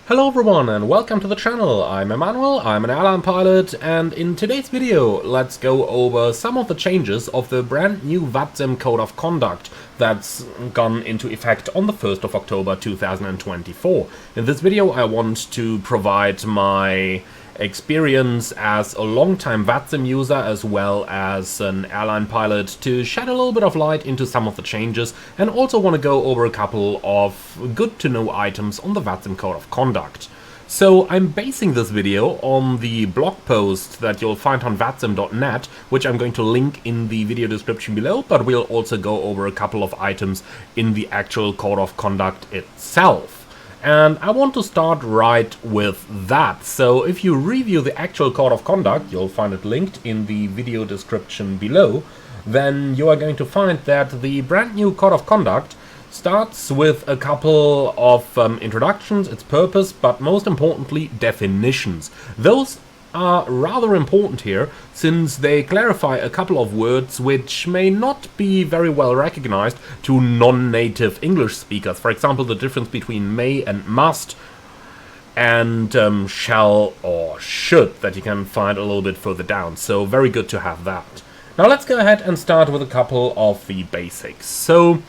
Hello everyone and welcome to the channel. I'm Emmanuel, I'm an airline pilot, and in today's video let's go over some of the changes of the brand new VATSIM Code of Conduct that's gone into effect on the 1st of October 2024. In this video I want to provide my experience as a long-time VATSIM user as well as an airline pilot to shed a little bit of light into some of the changes, and also want to go over a couple of good to know items on the VATSIM Code of Conduct. So I'm basing this video on the blog post that you'll find on vatsim.net, which I'm going to link in the video description below, but we'll also go over a couple of items in the actual Code of Conduct itself. And I want to start right with that. So if you review the actual Code of Conduct, you'll find it linked in the video description below, then you are going to find that the brand new Code of Conduct starts with a couple of introductions, its purpose, but most importantly definitions. Those are rather important here, since they clarify a couple of words which may not be very well recognized to non-native English speakers. For example, the difference between may and must, and shall or should, that you can find a little bit further down. So very good to have that. Now let's go ahead and start with a couple of the basics. So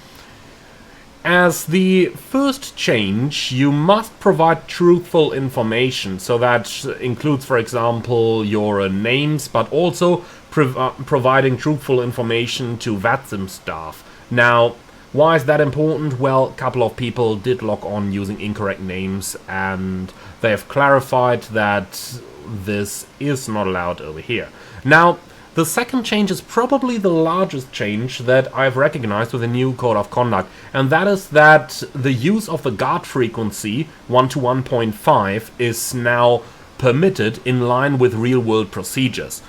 as the first change, you must provide truthful information, so that includes, for example, your names, but also providing truthful information to VATSIM staff. Now, why is that important? Well, a couple of people did log on using incorrect names, and they have clarified that this is not allowed over here. Now, the second change is probably the largest change that I've recognized with the new Code of Conduct, and that is that the use of the guard frequency 1 to 1.5 is now permitted in line with real-world procedures.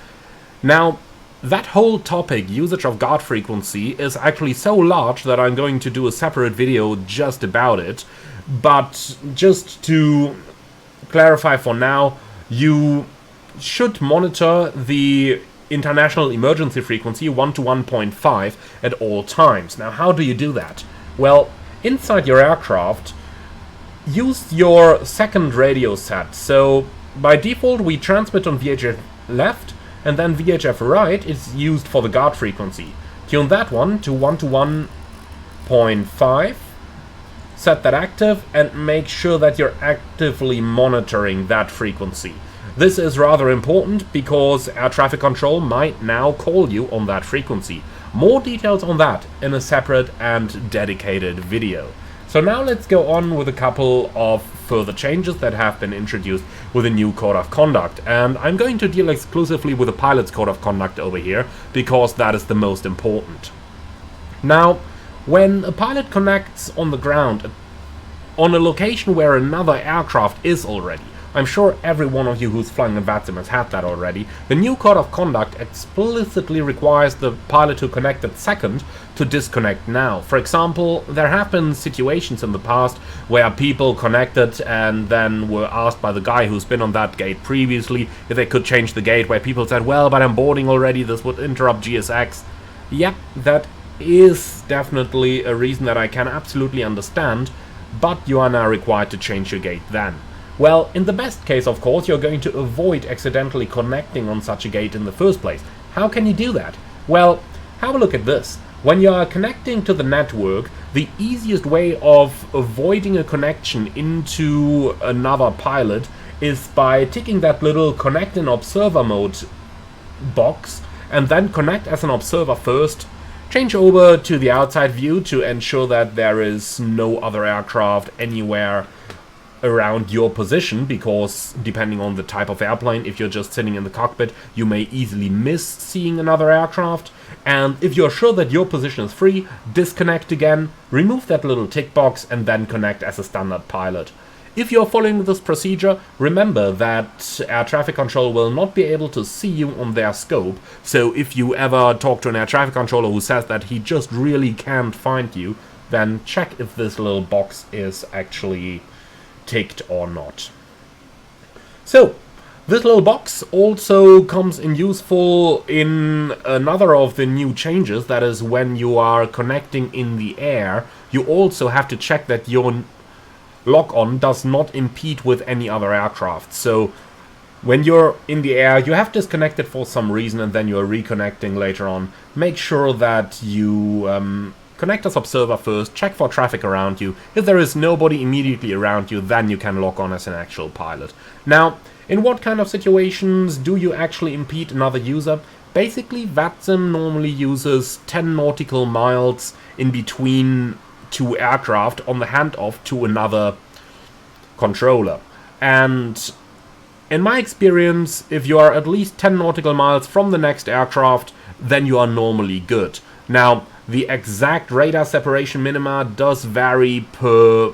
Now, that whole topic, usage of guard frequency, is actually so large that I'm going to do a separate video just about it, but just to clarify for now, you should monitor the international emergency frequency 1 to 1.5 at all times. Now, how do you do that? Well, inside your aircraft, use your second radio set. So by default we transmit on VHF left, and then VHF right is used for the guard frequency. Tune that one to 1 to 1.5, set that active, and make sure that you're actively monitoring that frequency. This is rather important because air traffic control might now call you on that frequency. More details on that in a separate and dedicated video. So now let's go on with a couple of further changes that have been introduced with the new Code of Conduct. And I'm going to deal exclusively with the pilot's Code of Conduct over here, because that is the most important. Now, when a pilot connects on the ground on a location where another aircraft is already, I'm sure every one of you who's flying in VATSIM has had that already, the new Code of Conduct explicitly requires the pilot who connected second to disconnect now. For example, there have been situations in the past where people connected and then were asked by the guy who's been on that gate previously if they could change the gate, where people said, well, but I'm boarding already, this would interrupt GSX. Yep, that is definitely a reason that I can absolutely understand, but you are now required to change your gate then. Well, in the best case, of course, you're going to avoid accidentally connecting on such a gate in the first place. How can you do that? Well, have a look at this. When you are connecting to the network, the easiest way of avoiding a connection into another pilot is by ticking that little connect in observer mode box, and then connect as an observer first. Change over to the outside view to ensure that there is no other aircraft anywhere around your position, because depending on the type of airplane, if you're just sitting in the cockpit, you may easily miss seeing another aircraft. And if you're sure that your position is free, disconnect again, remove that little tick box, and then connect as a standard pilot. If you're following this procedure, remember that air traffic control will not be able to see you on their scope, so if you ever talk to an air traffic controller who says that he just really can't find you, then check if this little box is actually ticked or not. So, this little box also comes in useful in another of the new changes, that is when you are connecting in the air, you also have to check that your lock-on does not impede with any other aircraft. So when you're in the air, you have disconnected for some reason and then you're reconnecting later on. Make sure that you connect as observer first, check for traffic around you. If there is nobody immediately around you, then you can lock on as an actual pilot. Now, in what kind of situations do you actually impede another user? Basically, VATSIM normally uses 10 nautical miles in between two aircraft on the handoff to another controller. And in my experience, if you are at least 10 nautical miles from the next aircraft, then you are normally good. Now, the exact radar separation minima does vary per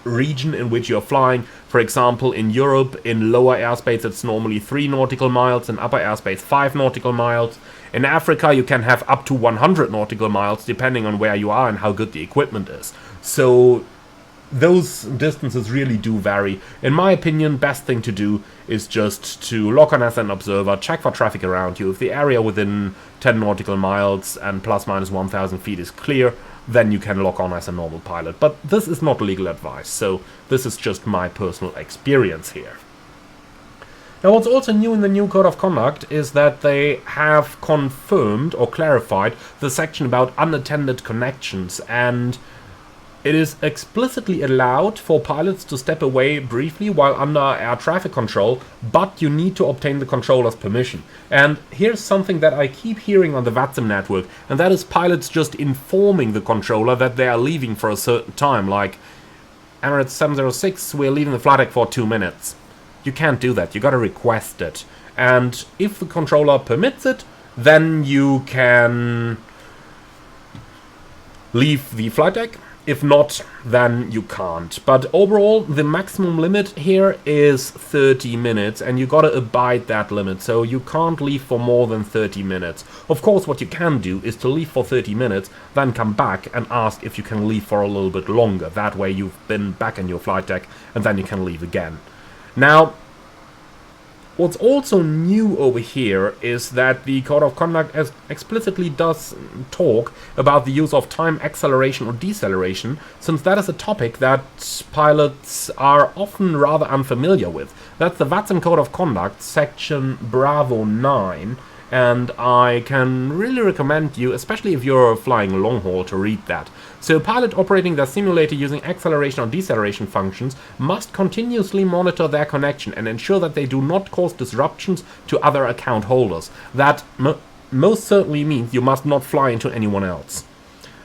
region in which you're flying. For example, in Europe, in lower airspace, it's normally 3 nautical miles, in upper airspace, 5 nautical miles. In Africa, you can have up to 100 nautical miles, depending on where you are and how good the equipment is. So those distances really do vary. In my opinion, best thing to do is just to lock on as an observer, check for traffic around you. If the area within 10 nautical miles and plus minus 1,000 feet is clear, then you can lock on as a normal pilot. But this is not legal advice, so this is just my personal experience here. Now, what's also new in the new Code of Conduct is that they have confirmed or clarified the section about unattended connections, and it is explicitly allowed for pilots to step away briefly while under air traffic control, but you need to obtain the controller's permission. And here's something that I keep hearing on the VATSIM network, and that is pilots just informing the controller that they are leaving for a certain time, like Emirates 706, we're leaving the flight deck for 2 minutes. You can't do that, you gotta request it. And if the controller permits it, then you can leave the flight deck. If not, then you can't. But overall, the maximum limit here is 30 minutes, and you gotta abide that limit, so you can't leave for more than 30 minutes. Of course, what you can do is to leave for 30 minutes, then come back and ask if you can leave for a little bit longer. That way you've been back in your flight deck, and then you can leave again. Now, what's also new over here is that the Code of Conduct explicitly does talk about the use of time acceleration or deceleration, since that is a topic that pilots are often rather unfamiliar with. That's the VATSIM Code of Conduct, section Bravo 9, and I can really recommend you, especially if you're flying long haul, to read that. So a pilot operating their simulator using acceleration or deceleration functions must continuously monitor their connection and ensure that they do not cause disruptions to other account holders. That most certainly means you must not fly into anyone else.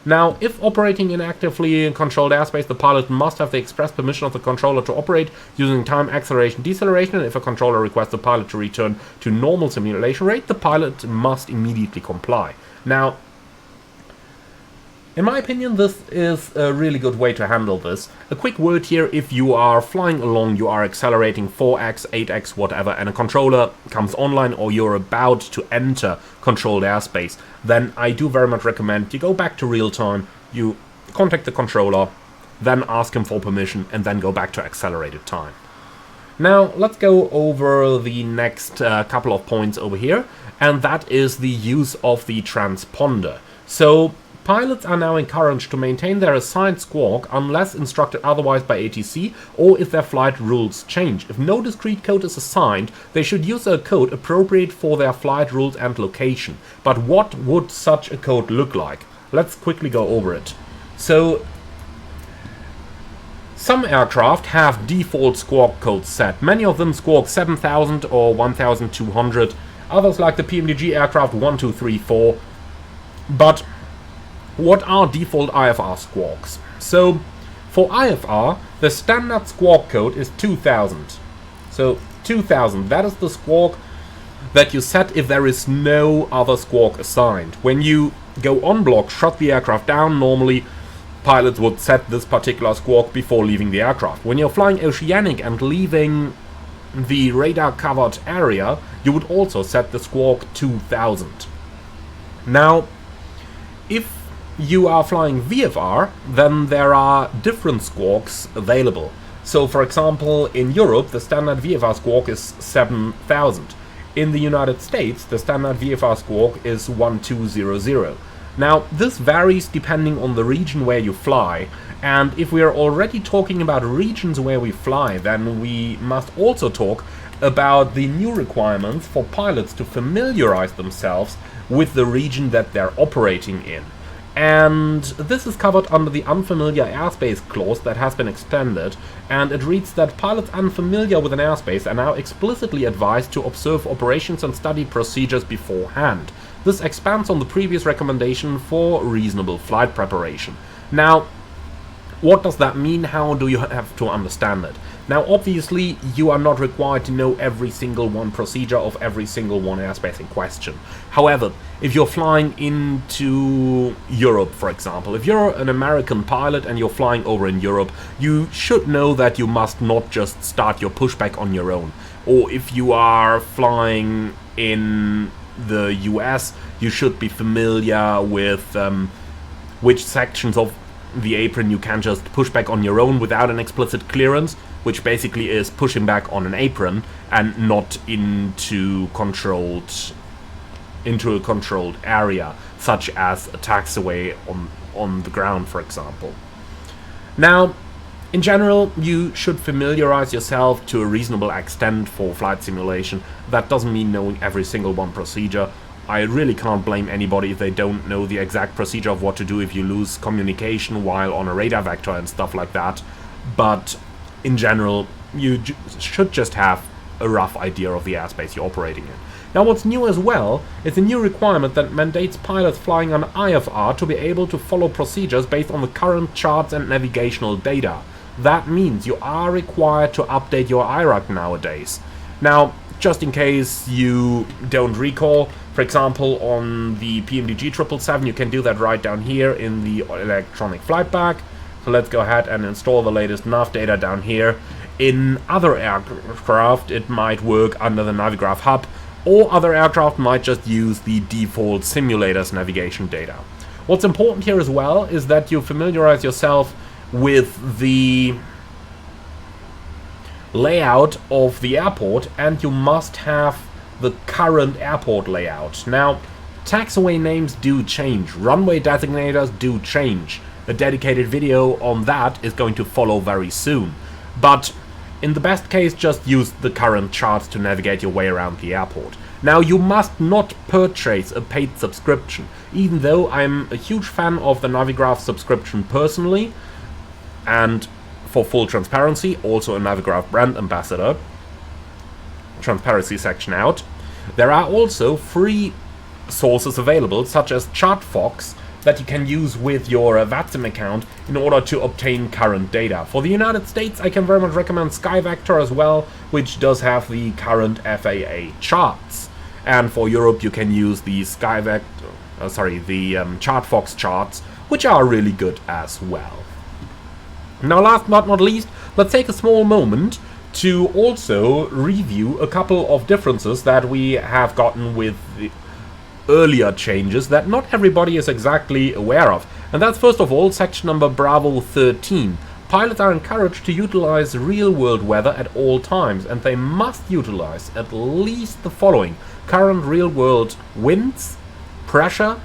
Now, if operating in actively controlled airspace, the pilot must have the express permission of the controller to operate using time acceleration deceleration, and if a controller requests the pilot to return to normal simulation rate, the pilot must immediately comply. Now, in my opinion, this is a really good way to handle this. A quick word here: if you are flying along, you are accelerating 4x, 8x, whatever, and a controller comes online or you're about to enter controlled airspace, then I do very much recommend you go back to real time, you contact the controller, then ask him for permission, and then go back to accelerated time. Now, let's go over the next couple of points over here, and that is the use of the transponder. So, pilots are now encouraged to maintain their assigned squawk unless instructed otherwise by ATC or if their flight rules change. If no discrete code is assigned, they should use a code appropriate for their flight rules and location. But what would such a code look like? Let's quickly go over it. So, some aircraft have default squawk codes set. Many of them squawk 7000 or 1200. Others, like the PMDG aircraft, 1234. But what are default IFR squawks? So, for IFR, the standard squawk code is 2000. So, 2000, that is the squawk that you set if there is no other squawk assigned. When you go on block, shut the aircraft down, normally pilots would set this particular squawk before leaving the aircraft. When you're flying oceanic and leaving the radar-covered area, you would also set the squawk 2000. Now, if you are flying VFR, then there are different squawks available. So, for example, in Europe, the standard VFR squawk is 7000. In the United States, the standard VFR squawk is 1200. Now, this varies depending on the region where you fly, and if we are already talking about regions where we fly, then we must also talk about the new requirements for pilots to familiarize themselves with the region that they're operating in. And this is covered under the unfamiliar airspace clause that has been extended, and it reads that pilots unfamiliar with an airspace are now explicitly advised to observe operations and study procedures beforehand. This expands on the previous recommendation for reasonable flight preparation. Now, what does that mean? How do you have to understand it? Now, obviously, you are not required to know every single one procedure of every single one airspace in question. However, if you're flying into Europe, for example, if you're an American pilot and you're flying over in Europe, you should know that you must not just start your pushback on your own. Or if you are flying in the US, you should be familiar with which sections of the apron you can just push back on your own without an explicit clearance, which basically is pushing back on an apron and not into a controlled area, such as a taxiway on the ground, for example. Now, in general, you should familiarize yourself to a reasonable extent for flight simulation. That doesn't mean knowing every single one procedure. I really can't blame anybody if they don't know the exact procedure of what to do if you lose communication while on a radar vector and stuff like that. But in general, you should just have a rough idea of the airspace you're operating in. Now, what's new as well is a new requirement that mandates pilots flying on IFR to be able to follow procedures based on the current charts and navigational data. That means you are required to update your IRAC nowadays. Now, just in case you don't recall, for example, on the PMDG 777, you can do that right down here in the electronic flight bag. So let's go ahead and install the latest nav data down here. In other aircraft, it might work under the Navigraph hub, or other aircraft might just use the default simulators navigation data. What's important here as well is that you familiarize yourself with the layout of the airport, and you must have the current airport layout. Now, taxiway names do change, runway designators do change. A dedicated video on that is going to follow very soon. But in the best case, just use the current charts to navigate your way around the airport. Now, you must not purchase a paid subscription, even though I'm a huge fan of the Navigraph subscription personally, and for full transparency, also a Navigraph brand ambassador. Transparency section out. There are also free sources available, such as ChartFox, that you can use with your VATSIM account in order to obtain current data. For the United States, I can very much recommend SkyVector as well, which does have the current FAA charts. And for Europe, you can use the ChartFox charts, which are really good as well. Now, last but not least, let's take a small moment to also review a couple of differences that we have gotten with the earlier changes that not everybody is exactly aware of. And that's first of all section number Bravo 13. Pilots are encouraged to utilize real-world weather at all times, and they must utilize at least the following: current real-world winds, pressure,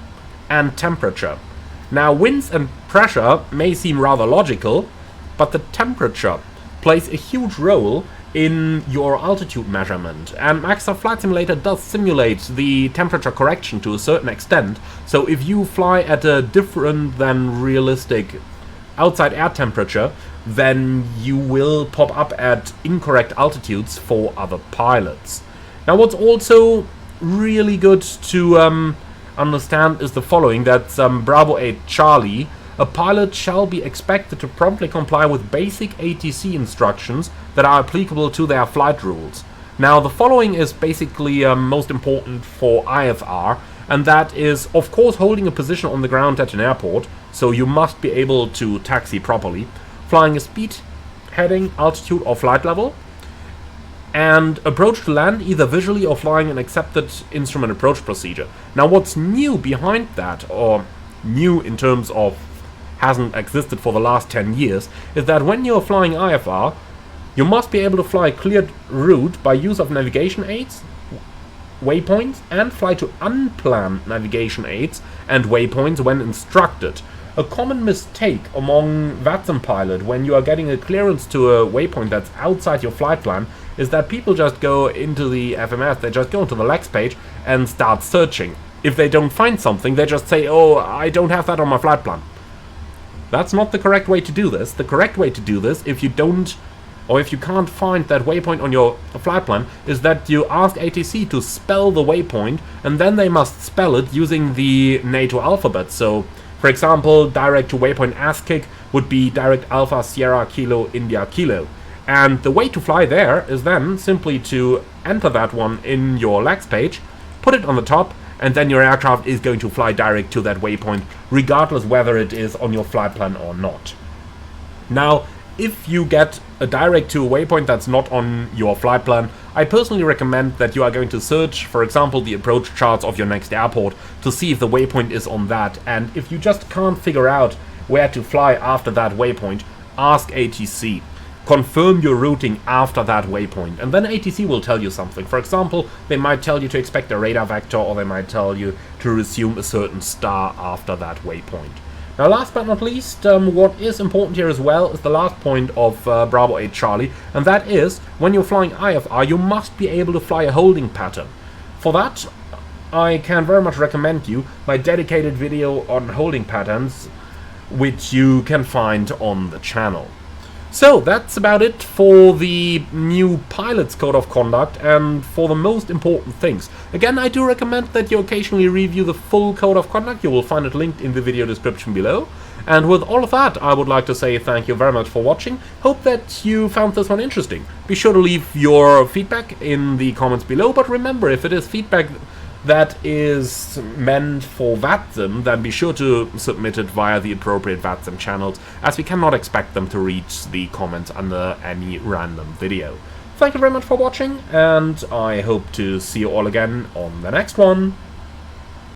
and temperature. Now, winds and pressure may seem rather logical, but the temperature plays a huge role in your altitude measurement, and Microsoft Flight Simulator does simulate the temperature correction to a certain extent. So if you fly at a different than realistic outside air temperature, then you will pop up at incorrect altitudes for other pilots. Now, what's also really good to understand is the following: that Bravo 8 Charlie, a pilot shall be expected to promptly comply with basic ATC instructions that are applicable to their flight rules. Now, the following is basically most important for IFR, and that is, of course, holding a position on the ground at an airport, so you must be able to taxi properly, flying a speed, heading, altitude or flight level, and approach to land either visually or flying an accepted instrument approach procedure. Now, what's new behind that, or new in terms of hasn't existed for the last 10 years, is that when you're flying IFR, you must be able to fly a cleared route by use of navigation aids waypoints and fly to unplanned navigation aids and waypoints when instructed. A common mistake among VATSIM Pilot when you are getting a clearance to a waypoint that's outside your flight plan is that people just go into the FMS, they just go into the Lex page and start searching. If they don't find something, they just say, oh, I don't have that on my flight plan. That's not the correct way to do this. The correct way to do this, if you don't, or if you can't find that waypoint on your flight plan, is that you ask ATC to spell the waypoint, and then they must spell it using the NATO alphabet. So, for example, direct to waypoint ASCII would be direct Alpha Sierra Kilo India Kilo. And the way to fly there is then simply to enter that one in your Lex page, put it on the top, and then your aircraft is going to fly direct to that waypoint, regardless whether it is on your flight plan or not. Now, if you get a direct to a waypoint that's not on your flight plan, I personally recommend that you are going to search, for example, the approach charts of your next airport to see if the waypoint is on that. And if you just can't figure out where to fly after that waypoint, ask ATC. Confirm your routing after that waypoint, and then ATC will tell you something. For example, they might tell you to expect a radar vector, or they might tell you to resume a certain star after that waypoint. Now, last but not least, what is important here as well is the last point of Bravo 8 Charlie, and that is, when you're flying IFR, you must be able to fly a holding pattern. For that, I can very much recommend you my dedicated video on holding patterns, which you can find on the channel. So, that's about it for the new Pilot's Code of Conduct and for the most important things. Again, I do recommend that you occasionally review the full Code of Conduct. You will find it linked in the video description below. And with all of that, I would like to say thank you very much for watching. Hope that you found this one interesting. Be sure to leave your feedback in the comments below, but remember, if it is feedback that is meant for VATSIM, then be sure to submit it via the appropriate VATSIM channels, as we cannot expect them to reach the comments under any random video. Thank you very much for watching, and I hope to see you all again on the next one.